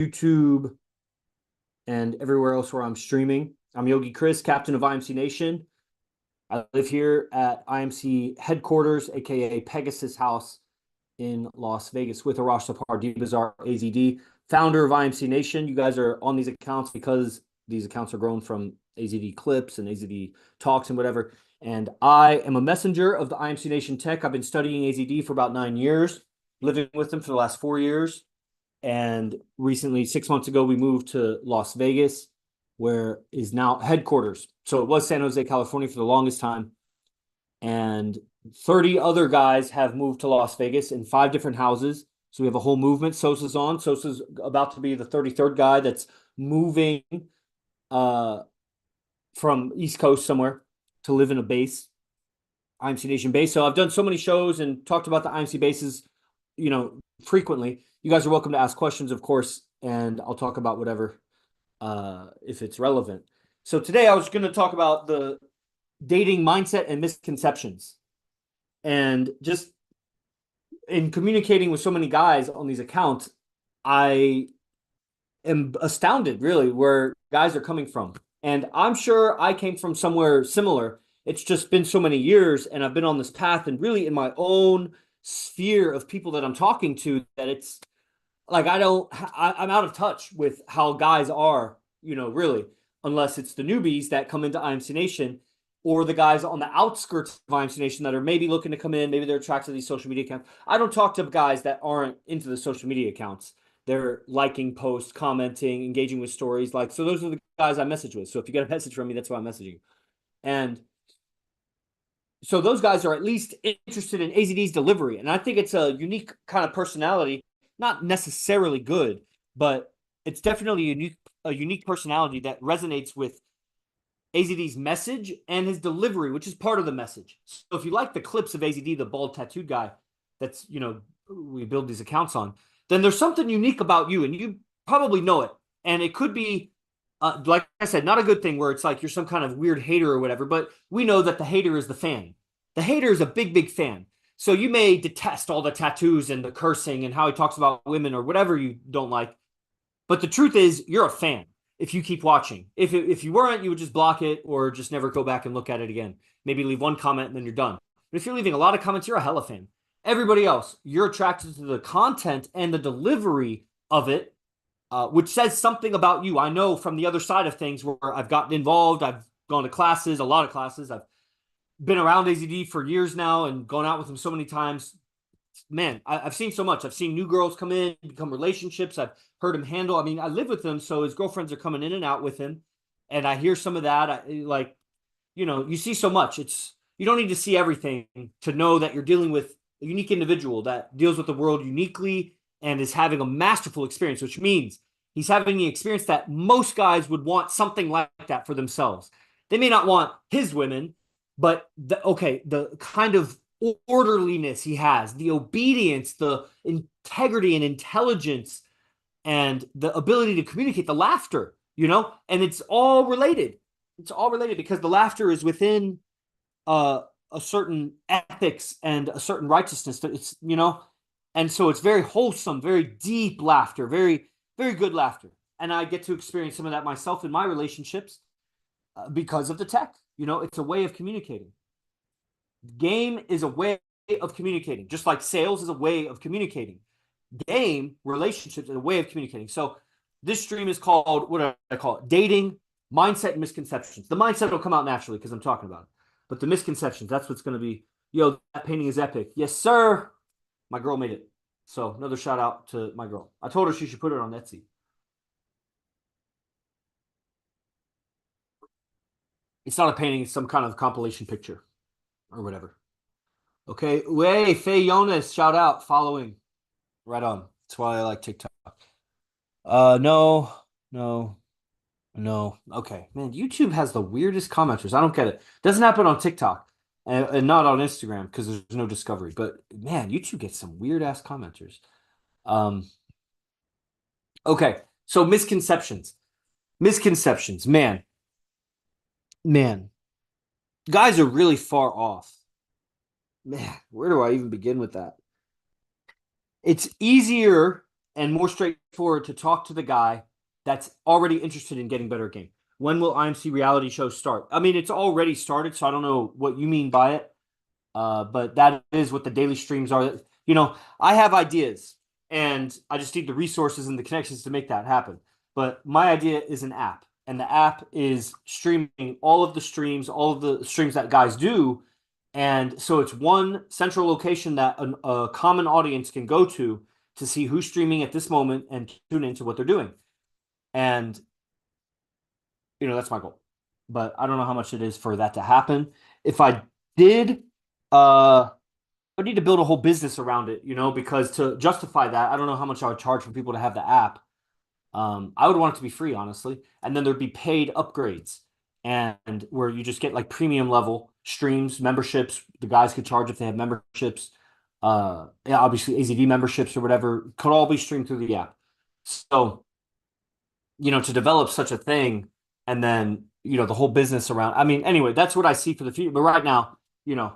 YouTube, and everywhere else where I'm streaming. I'm Yogi Chris, captain of IMC Nation. I live here at IMC headquarters, aka Pegasus House in Las Vegas, with Arash Sapar Bazaar AZD, founder of IMC Nation. You guys are on these accounts because these accounts are grown from AZD clips and AZD talks and whatever. And I am a messenger of the IMC Nation tech. I've been studying AZD for about 9 years, living with them for the last 4 years. And recently, 6 months ago, we moved to Las Vegas, where is now headquarters. So it was San Jose, California for the longest time. And 30 other guys have moved to Las Vegas in 5 different houses. So we have a whole movement. Sosa's on. Sosa's about to be the 33rd guy that's moving from East Coast somewhere to live in a base, IMC Nation base. So I've done so many shows and talked about the IMC bases, frequently. You guys are welcome to ask questions, of course, and I'll talk about whatever if it's relevant. So today I was going to talk about the dating mindset and misconceptions. And just in communicating with so many guys on these accounts, I am astounded, really, where guys are coming from. And I'm sure I came from somewhere similar. It's just been so many years, and I've been on this path, and really in my own sphere of people that I'm talking to, that it's like I'm out of touch with how guys are, really, unless it's the newbies that come into IMC Nation, or the guys on the outskirts of IMC Nation that are maybe looking to come in, maybe they're attracted to these social media accounts. I don't talk to guys that aren't into the social media accounts. They're liking posts, commenting, engaging with stories. So those are the guys I message with. So if you get a message from me, that's why I'm messaging you. And so those guys are at least interested in AZD's delivery. And I think it's a unique kind of personality, not necessarily good, but it's definitely a unique personality that resonates with AZD's message and his delivery, which is part of the message. So if you like the clips of AZD, the bald tattooed guy that's, we build these accounts on, then there's something unique about you, and you probably know it. And it could be, like I said, not a good thing where it's like you're some kind of weird hater or whatever, but we know that the hater is the fan. The hater is a big, big fan. So you may detest all the tattoos and the cursing and how he talks about women or whatever you don't like. But the truth is, you're a fan if you keep watching. If you weren't, you would just block it or just never go back and look at it again. Maybe leave one comment and then you're done. But if you're leaving a lot of comments, you're a hella fan. Everybody else, you're attracted to the content and the delivery of it, which says something about you. I know from the other side of things where I've gotten involved, I've gone to classes, a lot of classes. I've been around AZD for years now and gone out with him so many times. Man, I've seen so much. I've seen new girls come in, become relationships. I've heard him handle. I mean, I live with him, so his girlfriends are coming in and out with him, and I hear some of that. You see so much. You don't need to see everything to know that you're dealing with a unique individual that deals with the world uniquely and is having a masterful experience, which means he's having the experience that most guys would want something like that for themselves. They may not want his women, but the kind of orderliness he has, the obedience, the integrity and intelligence, and the ability to communicate, the laughter, and it's all related. It's all related because the laughter is within a certain ethics and a certain righteousness. And so it's very wholesome, very deep laughter, very, very good laughter. And I get to experience some of that myself in my relationships because of the tech. It's a way of communicating. Game is a way of communicating, just like sales is a way of communicating. Game, relationships, is a way of communicating. So this stream is called, what do I call it? Dating, mindset, and misconceptions. The mindset will come out naturally because I'm talking about it. But the misconceptions, that's what's going to be, that painting is epic. Yes, sir. My girl made it. So another shout out to my girl. I told her she should put it on Etsy. It's not a painting, it's some kind of compilation picture or whatever. Okay. Way, Faye Jonas, shout out, following. Right on. That's why I like TikTok. No. Okay. Man, YouTube has the weirdest commenters. I don't get it. Doesn't happen on TikTok and not on Instagram because there's no discovery. But man, YouTube gets some weird ass commenters. Okay. So misconceptions. Misconceptions. Man. Guys are really far off. Man, where do I even begin with that? It's easier and more straightforward to talk to the guy that's already interested in getting better at game. When will IMC reality shows start? I mean, it's already started, so I don't know what you mean by it. But that is what the daily streams are. You know, I have ideas and I just need the resources and the connections to make that happen. But my idea is an app, and the app is streaming all of the streams, all of the streams that guys do. And so it's one central location that a common audience can go to see who's streaming at this moment and tune into what they're doing. And, you know, that's my goal. But I don't know how much it is for that to happen. If I did, I need to build a whole business around it, you know, because to justify that, I don't know how much I would charge for people to have the app. I would want it to be free, honestly. And then there'd be paid upgrades and where you just get like premium level streams, memberships. The guys could charge if they have memberships. Yeah, obviously AZD memberships or whatever could all be streamed through the app. So, you know, to develop such a thing and then, you know, the whole business around, I mean, anyway, that's what I see for the future. But right now, you know,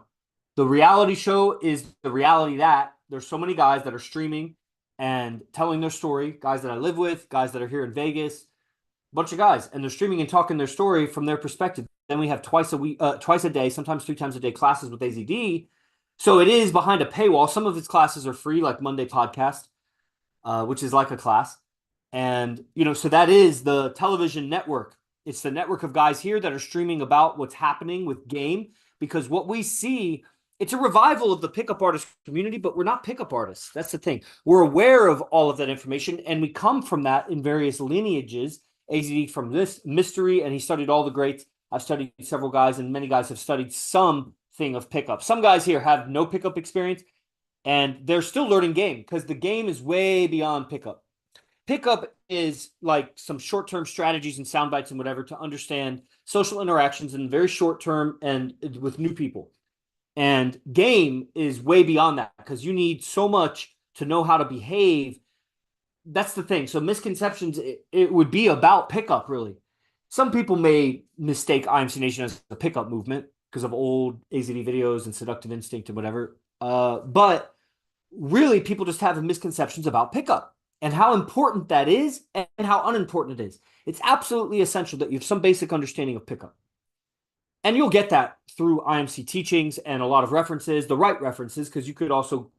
the reality show is the reality that there's so many guys that are streaming and telling their story, guys that I live with, guys that are here in Vegas, a bunch of guys, and they're streaming and talking their story from their perspective. Then we have twice a day, sometimes 3 times a day classes with AZD. So it is behind a paywall. Some of its classes are free, like Monday podcast, which is like a class. And, you know, so that is the television network. It's the network of guys here that are streaming about what's happening with game, because what we see, it's a revival of the pickup artist community, but we're not pickup artists. That's the thing. We're aware of all of that information, and we come from that in various lineages. AZD from this mystery, and he studied all the greats. I've studied several guys, and many guys have studied something of pickup. Some guys here have no pickup experience, and they're still learning game because the game is way beyond pickup. Pickup is like some short-term strategies and sound bites and whatever to understand social interactions in very short term and with new people. And game is way beyond that because you need so much to know how to behave. That's the thing. So misconceptions, it would be about pickup, really. Some people may mistake IMC Nation as a pickup movement because of old AZD videos and seductive instinct and whatever. But really, people just have misconceptions about pickup and how important that is and how unimportant it is. It's absolutely essential that you have some basic understanding of pickup. And you'll get that through IMC teachings and a lot of references, the right references, because you could also,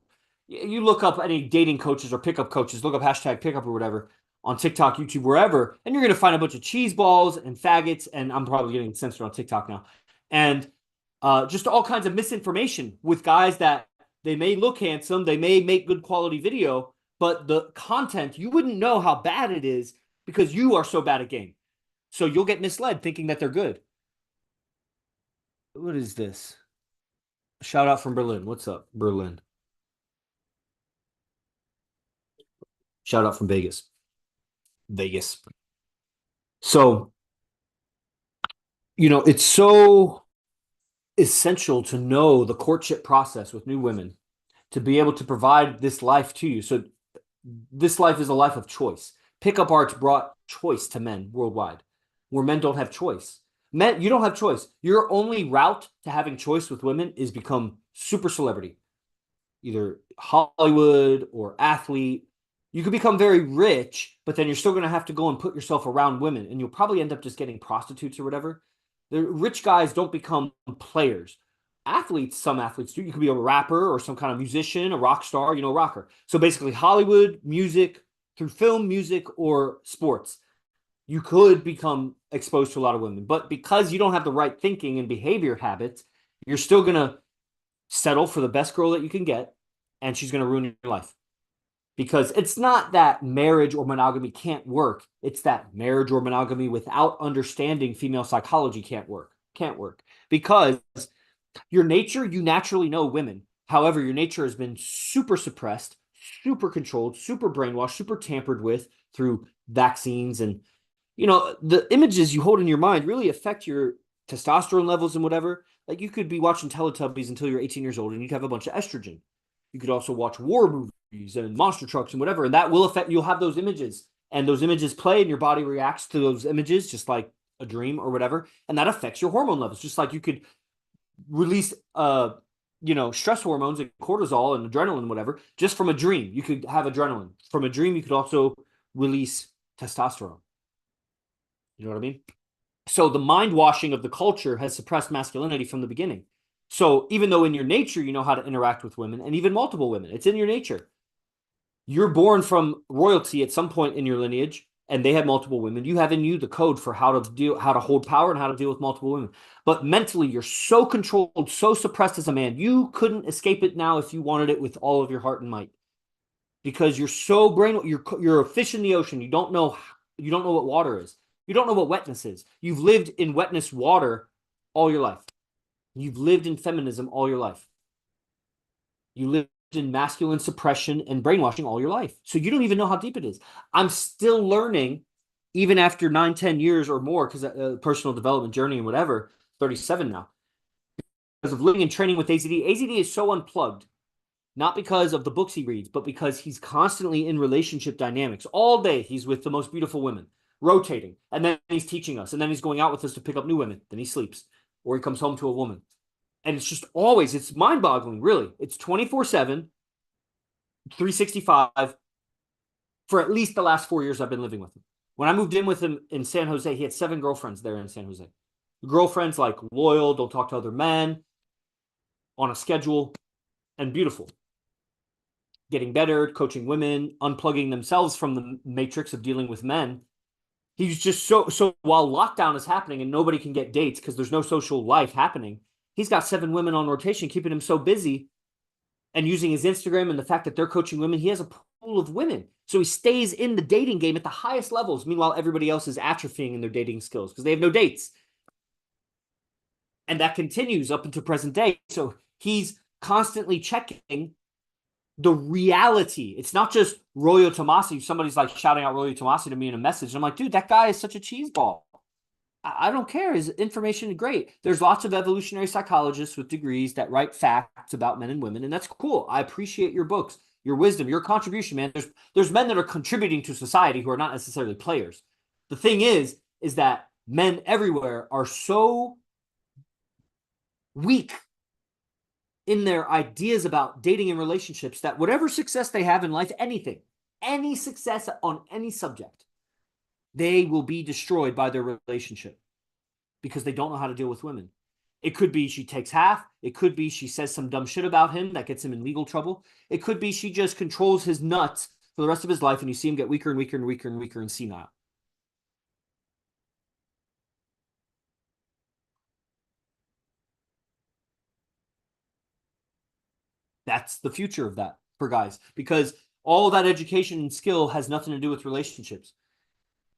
you look up any dating coaches or pickup coaches, look up hashtag pickup or whatever on TikTok, YouTube, wherever, and you're going to find a bunch of cheese balls and faggots, and I'm probably getting censored on TikTok now, and just all kinds of misinformation with guys that they may look handsome, they may make good quality video, but the content, you wouldn't know how bad it is because you are so bad at game. So you'll get misled thinking that they're good. What is this? Shout out from Berlin. What's up, Berlin? Shout out from Vegas. Vegas. So, you know, it's so essential to know the courtship process with new women to be able to provide this life to you. So this life is a life of choice. Pickup arts brought choice to men worldwide, where men don't have choice. Men, you don't have choice. Your only route to having choice with women is become super celebrity, either Hollywood or athlete. You could become very rich, but then you're still going to have to go and put yourself around women, and you'll probably end up just getting prostitutes or whatever. The rich guys don't become players. Athletes, some athletes do. You could be a rapper or some kind of musician, a rock star, you know, rocker. So basically, Hollywood, music, through film, music, or sports, you could become exposed to a lot of women. But because you don't have the right thinking and behavior habits, you're still going to settle for the best girl that you can get, and she's going to ruin your life. Because it's not that marriage or monogamy can't work. It's that marriage or monogamy without understanding female psychology can't work. Can't work. Because your nature, you naturally know women. However, your nature has been super suppressed, super controlled, super brainwashed, super tampered with through vaccines. And, you know, the images you hold in your mind really affect your testosterone levels and whatever. Like you could be watching Teletubbies until you're 18 years old and you'd have a bunch of estrogen. You could also watch war movies and monster trucks and whatever, and that will affect, you'll have those images, and those images play and your body reacts to those images just like a dream or whatever, and that affects your hormone levels. Just like you could release stress hormones and cortisol and adrenaline and whatever just from a dream. You could have adrenaline. From a dream, you could also release testosterone. You know what I mean? So the mind washing of the culture has suppressed masculinity from the beginning. So even though in your nature you know how to interact with women and even multiple women, it's in your nature. You're born from royalty at some point in your lineage, and they have multiple women. You have in you the code for how to hold power and how to deal with multiple women. But mentally, you're so controlled, so suppressed as a man. You couldn't escape it now if you wanted it with all of your heart and might, because you're so you're a fish in the ocean. You don't know what water is. You don't know what wetness is. You've lived in wetness water all your life. You've lived in feminism all your life. You lived in masculine suppression and brainwashing all your life. So you don't even know how deep it is. I'm still learning, even after 9, 10 years or more, because personal development journey and whatever, 37 now, because of living and training with AZD. AZD is so unplugged, not because of the books he reads, but because he's constantly in relationship dynamics. All day he's with the most beautiful women, rotating, and then he's teaching us, and then he's going out with us to pick up new women. Then he sleeps, or he comes home to a woman. And it's just always, it's mind-boggling, really. It's 24/7, 365 for at least the last 4 years I've been living with him. When I moved in with him in San Jose, he had 7 girlfriends there in San Jose. Girlfriends like loyal, don't talk to other men, on a schedule, and beautiful. Getting better, coaching women, unplugging themselves from the matrix of dealing with men. He's just so while lockdown is happening and nobody can get dates because there's no social life happening, he's got 7 women on rotation, keeping him so busy, and using his Instagram and the fact that they're coaching women, he has a pool of women. So he stays in the dating game at the highest levels. Meanwhile, everybody else is atrophying in their dating skills because they have no dates. And that continues up into present day. So he's constantly checking the reality. It's not just Royo Tomasi. Somebody's like shouting out Royo Tomasi to me in a message. I'm like, dude, that guy is such a cheeseball. I don't care. His information is great. There's lots of evolutionary psychologists with degrees that write facts about men and women, and that's cool. I appreciate your books, your wisdom, your contribution, man. There's men that are contributing to society who are not necessarily players. The thing is that men everywhere are so weak in their ideas about dating and relationships that whatever success they have in life, any success on any subject, they will be destroyed by their relationship because they don't know how to deal with women. It could be she takes half. It could be she says some dumb shit about him that gets him in legal trouble. It could be she just controls his nuts for the rest of his life and you see him get weaker and weaker and weaker and weaker and senile. That's the future of that for guys, because all that education and skill has nothing to do with relationships.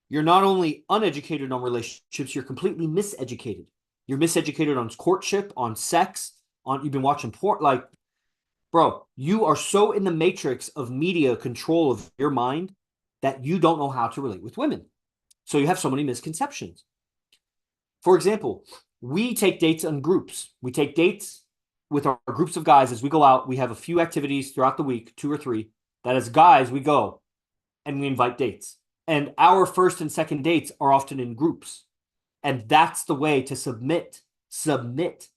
You're not only uneducated on relationships, you're completely miseducated. You're miseducated on courtship, on sex, on you've been watching porn. Like, bro, you are so in the matrix of media control of your mind that you don't know how to relate with women. So you have so many misconceptions. For example, we take dates in groups. We take dates with our groups of guys as we go out. We have a few activities throughout the week, 2 or 3, that as guys we go and we invite dates. And our first and second dates are often in groups. And that's the way to submit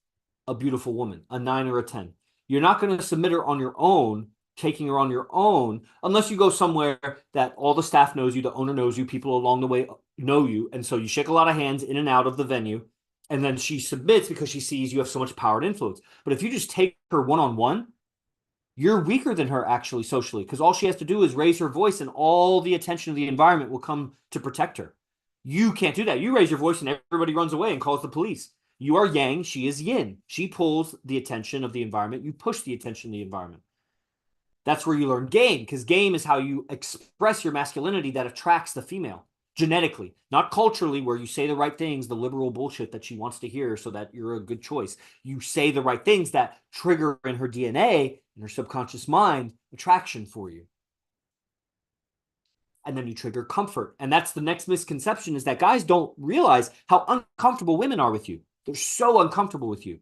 a beautiful woman, a 9 or a 10. You're not going to submit her on your own, taking her on your own, unless you go somewhere that all the staff knows you, the owner knows you, people along the way know you. And so you shake a lot of hands in and out of the venue. And then she submits because she sees you have so much power and influence. But if you just take her one-on-one, you're weaker than her actually socially, because all she has to do is raise her voice and all the attention of the environment will come to protect her. You can't do that. You raise your voice and everybody runs away and calls the police. You are yang, she is yin. She pulls the attention of the environment. You push the attention of the environment. That's where you learn game, because game is how you express your masculinity that attracts the female. Genetically, not culturally, where you say the right things, the liberal bullshit that she wants to hear so that you're a good choice. You say the right things that trigger in her DNA, in her subconscious mind, attraction for you. And then you trigger comfort. And that's the next misconception, is that guys don't realize how uncomfortable women are with you. They're so uncomfortable with you.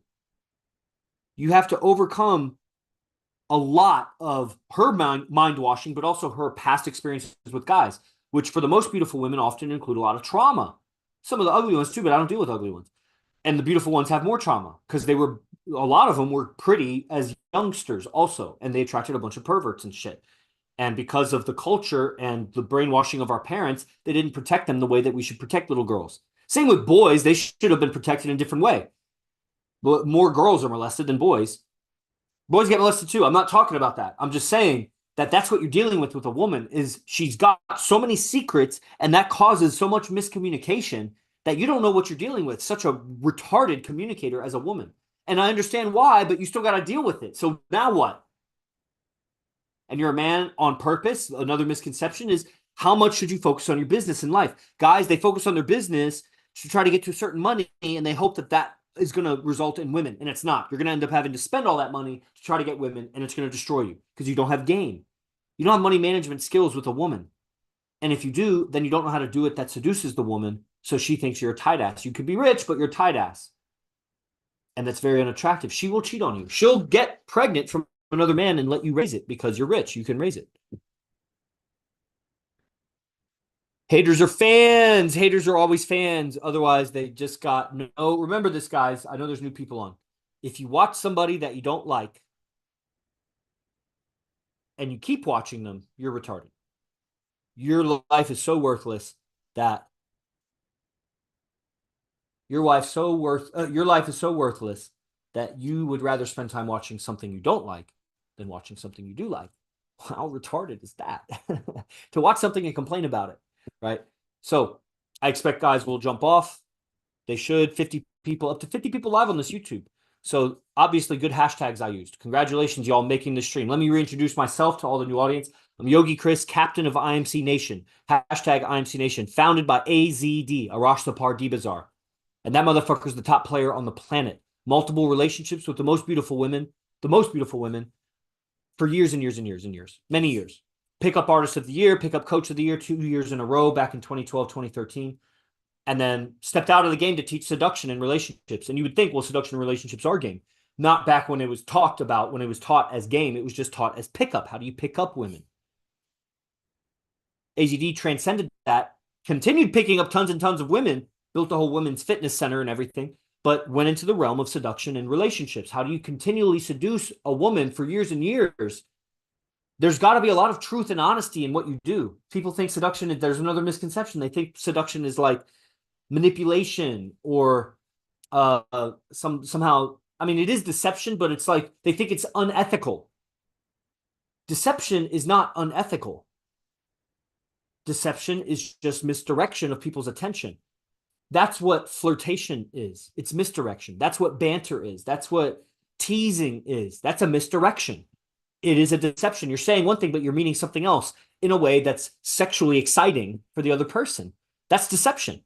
You have to overcome a lot of her mind washing, but also her past experiences with guys, which for the most beautiful women often include a lot of trauma. Some of the ugly ones too, but I don't deal with ugly ones. And the beautiful ones have more trauma because they were a lot of them were pretty as youngsters also, and they attracted a bunch of perverts and shit. And because of the culture and the brainwashing of our parents, they didn't protect them the way that we should protect little girls. Same with boys. They should have been protected in a different way. But more girls are molested than boys. Boys get molested too. I'm not talking about that. I'm just saying that that's what you're dealing with a woman is she's got so many secrets, and that causes so much miscommunication that you don't know what you're dealing with. Such a retarded communicator as a woman. And I understand why, but you still got to deal with it. So now what? And you're a man on purpose. Another misconception is how much should you focus on your business in life? Guys, they focus on their business to try to get to a certain money, and they hope that that is going to result in women, and it's not. You're going to end up having to spend all that money to try to get women, and it's going to destroy you because you don't have game. You don't have money management skills with a woman. And if you do, then you don't know how to do it that seduces the woman, so she thinks you're a tight ass. You could be rich, but you're a tight ass. And that's very unattractive. She will cheat on you. She'll get pregnant from another man and let you raise it because you're rich. You can raise it. Haters are fans. Haters are always fans. Otherwise, they just got no. Remember this, guys. I know there's new people on. If you watch somebody that you don't like and you keep watching them, you're retarded. Your life is so worthless that your life is so worthless that you would rather spend time watching something you don't like than watching something you do like. How retarded is that? To watch something and complain about it, right? So I expect guys will jump off. They should. 50 people, up to 50 people live on this YouTube. So obviously good hashtags I used. Congratulations, y'all, making this stream. Let me reintroduce myself to all the new audience. I'm Yogi Chris, captain of IMC Nation. Hashtag IMC Nation, founded by AZD, Arash Thapar Dibazar. And that motherfucker's the top player on the planet. Multiple relationships with the most beautiful women for years and years and years and years, many years. Pickup artist of the year, pickup coach of the year, 2 years in a row back in 2012, 2013. And then stepped out of the game to teach seduction and relationships. And you would think, well, seduction and relationships are game. Not back when it was talked about, when it was taught as game. It was just taught as pickup. How do you pick up women? AZD transcended that, continued picking up tons and tons of women, built a whole women's fitness center and everything, but went into the realm of seduction and relationships. How do you continually seduce a woman for years and years? There's got to be a lot of truth and honesty in what you do. People think seduction, there's another misconception. They think seduction is like manipulation or somehow, I mean, it is deception, but it's like they think it's unethical. Deception is not unethical. Deception is just misdirection of people's attention. That's what flirtation is. It's misdirection. That's what banter is. That's what teasing is. That's a misdirection. It is a deception. You're saying one thing, but you're meaning something else in a way that's sexually exciting for the other person. That's deception.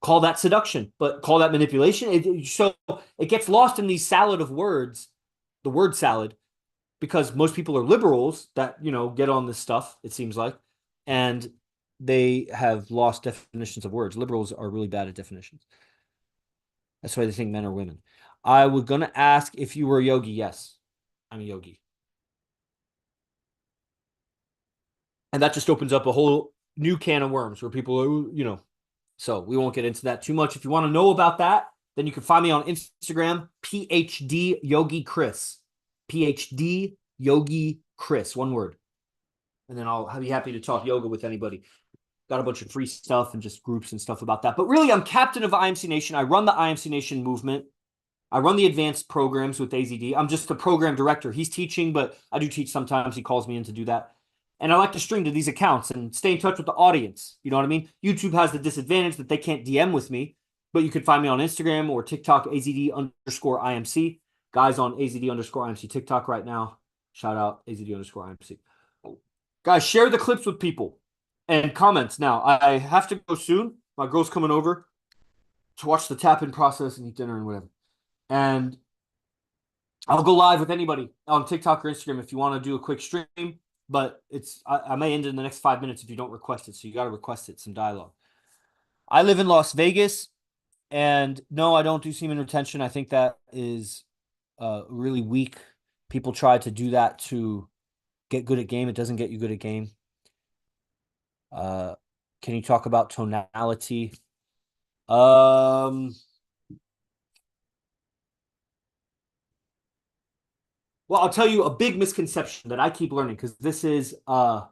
Call that seduction, but call that manipulation. So it gets lost in these salad of words, the word salad, because most people are liberals that, get on this stuff, it seems like, and they have lost definitions of words. Liberals are really bad at definitions. That's why they think men are women. I was going to ask if you were a yogi. Yes, I'm a yogi. And that just opens up a whole new can of worms where people are, so we won't get into that too much. If you want to know about that, then you can find me on Instagram, PhD Yogi Chris. PhD Yogi Chris, one word. And then I'll be happy to talk yoga with anybody. Got a bunch of free stuff and just groups and stuff about that. But really, I'm captain of IMC Nation. I run the IMC Nation movement. I run the advanced programs with AZD. I'm just the program director. He's teaching, but I do teach sometimes. He calls me in to do that. And I like to stream to these accounts and stay in touch with the audience. You know what I mean? YouTube has the disadvantage that they can't DM with me, but you can find me on Instagram or TikTok, AZD_IMC. Guys on AZD_IMC TikTok right now. Shout out AZD_IMC. Guys, share the clips with people and comments. Now, I have to go soon. My girl's coming over to watch the tap-in process and eat dinner and whatever. And I'll go live with anybody on TikTok or Instagram if you want to do a quick stream. But I may end in the next 5 minutes if you don't request it. So you got to request it, some dialogue. I live in Las Vegas, and no, I don't do semen retention. I think that is really weak. People try to do that to get good at game. It doesn't get you good at game. Can you talk about tonality? Well, I'll tell you a big misconception that I keep learning because this is a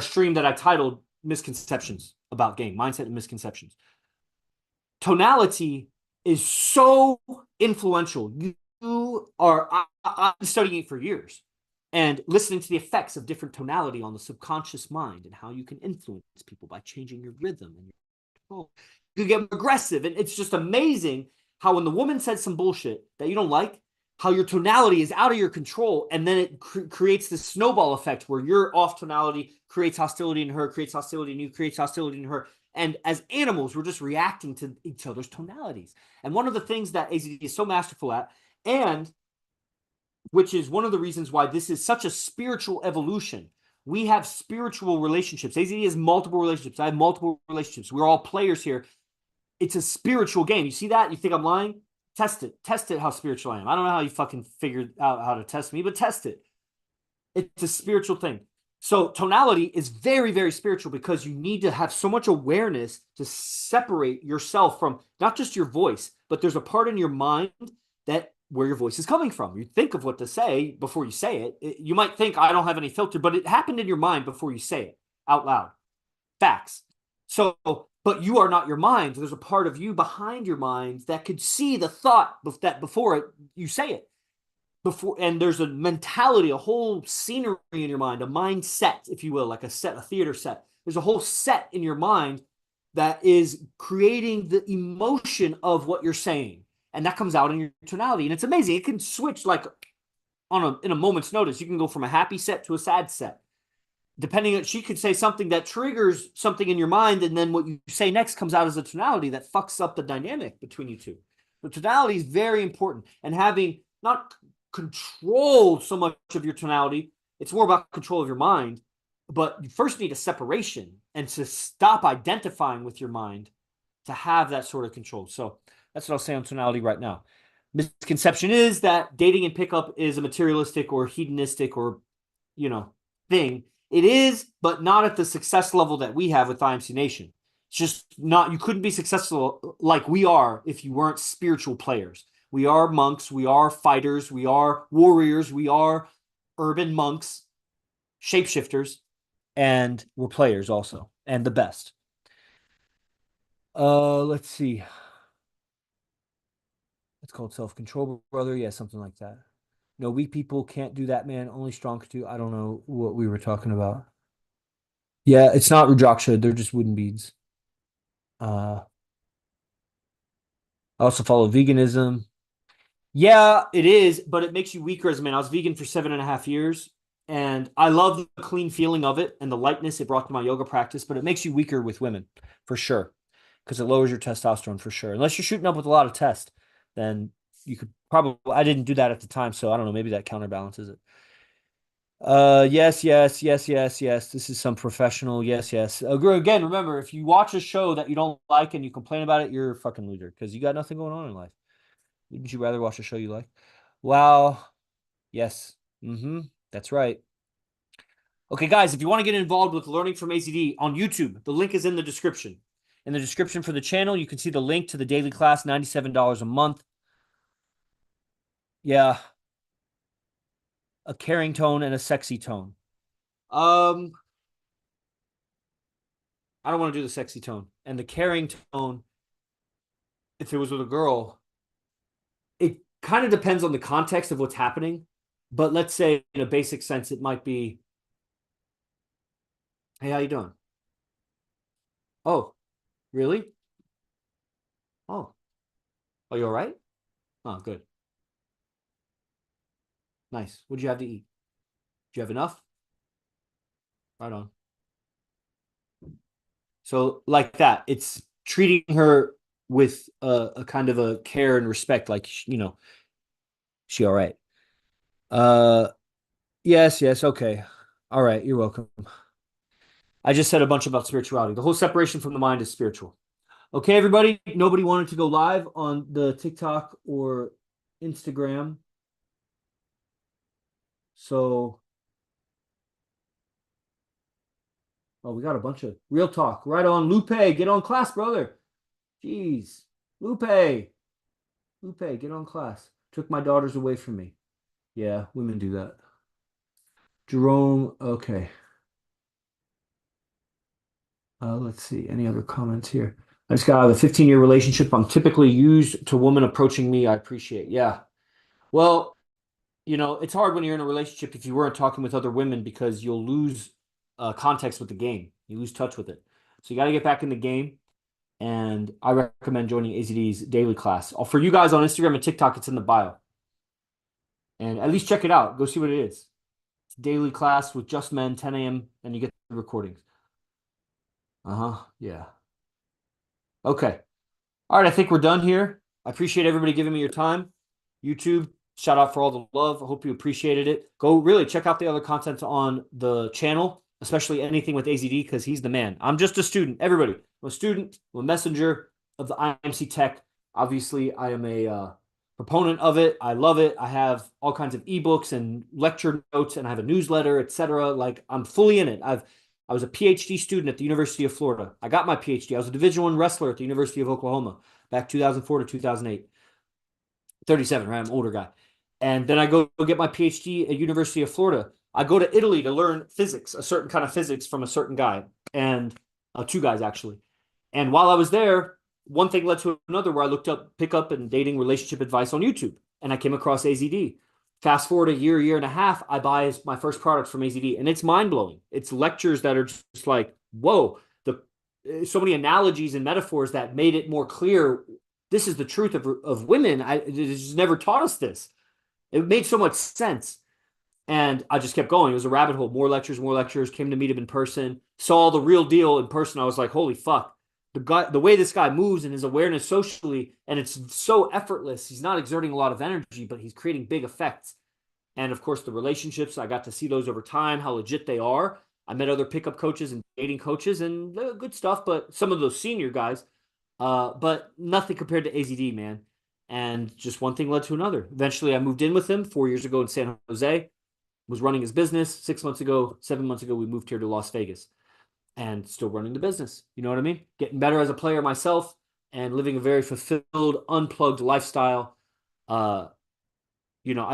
stream that I titled Misconceptions about Game, Mindset and Misconceptions. Tonality is so influential. You are, I've been studying it for years and listening to the effects of different tonality on the subconscious mind and how you can influence people by changing your rhythm and your, you get aggressive. And it's just amazing how when the woman said some bullshit that you don't like, how your tonality is out of your control, and then it creates this snowball effect where your off tonality creates hostility in her, creates hostility in you, creates hostility in her. And as animals, we're just reacting to each other's tonalities. And one of the things that AZD is so masterful at, and which is one of the reasons why this is such a spiritual evolution. We have spiritual relationships. AZD has multiple relationships. I have multiple relationships. We're all players here. It's a spiritual game. You see that? You think I'm lying? Test it. Test it how spiritual I am. I don't know how you fucking figured out how to test me, but test it. It's a spiritual thing. So tonality is very, very spiritual because you need to have so much awareness to separate yourself from not just your voice, but there's a part in your mind that where your voice is coming from. You think of what to say before you say it. You might think I don't have any filter, but it happened in your mind before you say it out loud. Facts. So, but you are not your mind. There's a part of you behind your mind that could see the thought that before it you say it. Before, and there's a mentality, a whole scenery in your mind, a mindset, if you will, like a set, a theater set. There's a whole set in your mind that is creating the emotion of what you're saying, and that comes out in your tonality. And it's amazing. It can switch like in a moment's notice. You can go from a happy set to a sad set, depending on, she could say something that triggers something in your mind, and then what you say next comes out as a tonality that fucks up the dynamic between you two. The tonality is very important, and having not control so much of your tonality, it's more about control of your mind. But you first need a separation and to stop identifying with your mind to have that sort of control. So that's what I'll say on tonality right now. Misconception is that dating and pickup is a materialistic or hedonistic or, thing. It is, but not at the success level that we have with IMC Nation. It's just not, you couldn't be successful like we are if you weren't spiritual players. We are monks, we are fighters, we are warriors, we are urban monks, shapeshifters, and we're players also, and the best. Let's see. It's called self-control, brother. Yeah, something like that. No, weak people can't do that, man. Only strong could do. I don't know what we were talking about. Yeah, it's not Rudraksha. They're just wooden beads. I also follow veganism. Yeah, it is, but it makes you weaker as a man. I was vegan for 7.5 years, and I love the clean feeling of it and the lightness it brought to my yoga practice, but it makes you weaker with women, for sure, because it lowers your testosterone, for sure. Unless you're shooting up with a lot of test, then you could probably, I didn't do that at the time, so I don't know, maybe that counterbalances it. Yes, yes, yes, yes, yes. This is some professional. Yes, yes. Again, remember, if you watch a show that you don't like and you complain about it, you're a fucking loser because you got nothing going on in life. Wouldn't you rather watch a show you like? Wow. Yes. That's right. Okay, guys, if you want to get involved with learning from AZD on YouTube, the link is in the description. In the description for the channel, you can see the link to the daily class, $97 a month. Yeah. A caring tone and a sexy tone. I don't want to do the sexy tone. And the caring tone, if it was with a girl, it kind of depends on the context of what's happening. But let's say in a basic sense, it might be, hey, how you doing? Oh, really? Oh, are you all right? Oh, good. Nice. What'd you have to eat? Do you have enough? Right on. So like that, it's treating her with a kind of a care and respect, like, she all right. Uh, yes, yes, okay. All right, you're welcome. I just said a bunch about spirituality. The whole separation from the mind is spiritual. Okay, everybody. Nobody wanted to go live on the TikTok or Instagram. So, oh, we got a bunch of real talk. Right on, Lupe. Get on class, brother. Jeez. Lupe. Lupe, get on class. Took my daughters away from me. Yeah, women do that. Jerome, okay. Let's see. Any other comments here? I just got out of a 15-year relationship. I'm typically used to women approaching me. I appreciate. Yeah. Well, it's hard when you're in a relationship if you weren't talking with other women because you'll lose context with the game. You lose touch with it. So you got to get back in the game. And I recommend joining AZD's daily class. For you guys on Instagram and TikTok, it's in the bio. And at least check it out. Go see what it is. It's daily class with just men, 10 a.m., and you get the recordings. Uh-huh. Yeah. Okay. All right, I think we're done here. I appreciate everybody giving me your time. YouTube, shout out for all the love. I hope you appreciated it. Go really check out the other content on the channel, especially anything with AZD, because he's the man. I'm just a student. Everybody, I'm a student, I'm a messenger of the IMC Tech. Obviously, I am a proponent of it. I love it. I have all kinds of ebooks and lecture notes, and I have a newsletter, etc. Like I'm fully in it. I was a PhD student at the University of Florida. I got my PhD. I was a Division I wrestler at the University of Oklahoma back 2004 to 2008. 37, right? I'm an older guy. And then I go get my PhD at University of Florida. I go to Italy to learn physics, a certain kind of physics from a certain guy, and two guys actually. And while I was there, one thing led to another where I looked up pickup and dating relationship advice on YouTube, and I came across AZD. Fast forward a year and a half, I buy my first product from AZD, and it's mind blowing. It's lectures that are just like, whoa, so many analogies and metaphors that made it more clear. This is the truth of women. It just never taught us this. It made so much sense. And I just kept going. It was a rabbit hole. More lectures, came to meet him in person, saw the real deal in person. I was like, holy fuck. The way this guy moves and his awareness socially, and it's so effortless. He's not exerting a lot of energy, but he's creating big effects. And of course, the relationships, I got to see those over time, how legit they are. I met other pickup coaches and dating coaches and good stuff, but some of those senior guys, but nothing compared to AZD, man. And just one thing led to another. Eventually, I moved in with him 4 years ago in San Jose, was running his business. 6 months ago, 7 months ago, we moved here to Las Vegas and still running the business. You know what I mean? Getting better as a player myself and living a very fulfilled, unplugged lifestyle. I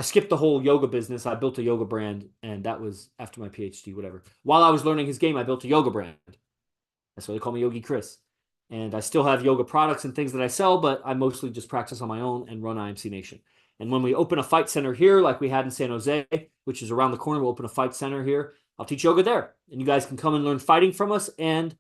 skipped the whole yoga business. I built a yoga brand, and that was after my PhD, whatever. While I was learning his game, I built a yoga brand. That's why they call me Yogi Chris. And I still have yoga products and things that I sell, but I mostly just practice on my own and run IMC Nation. And when we open a fight center here, like we had in San Jose, which is around the corner, we'll open a fight center here. I'll teach yoga there. And you guys can come and learn fighting from us and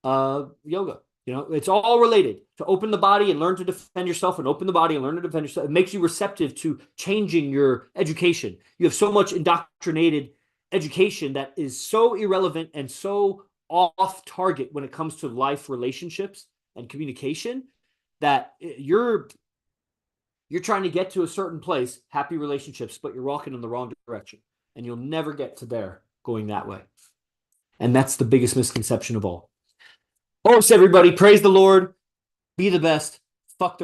yoga. It's all related. To open the body and learn to defend yourself, and open the body and learn to defend yourself. It makes you receptive to changing your education. You have so much indoctrinated education that is so irrelevant and so off target when it comes to life, relationships, and communication that you're trying to get to a certain place, happy relationships, but you're walking in the wrong direction, and you'll never get to there going that way. And that's the biggest misconception of all. Horse, everybody, praise the Lord, be the best, fuck the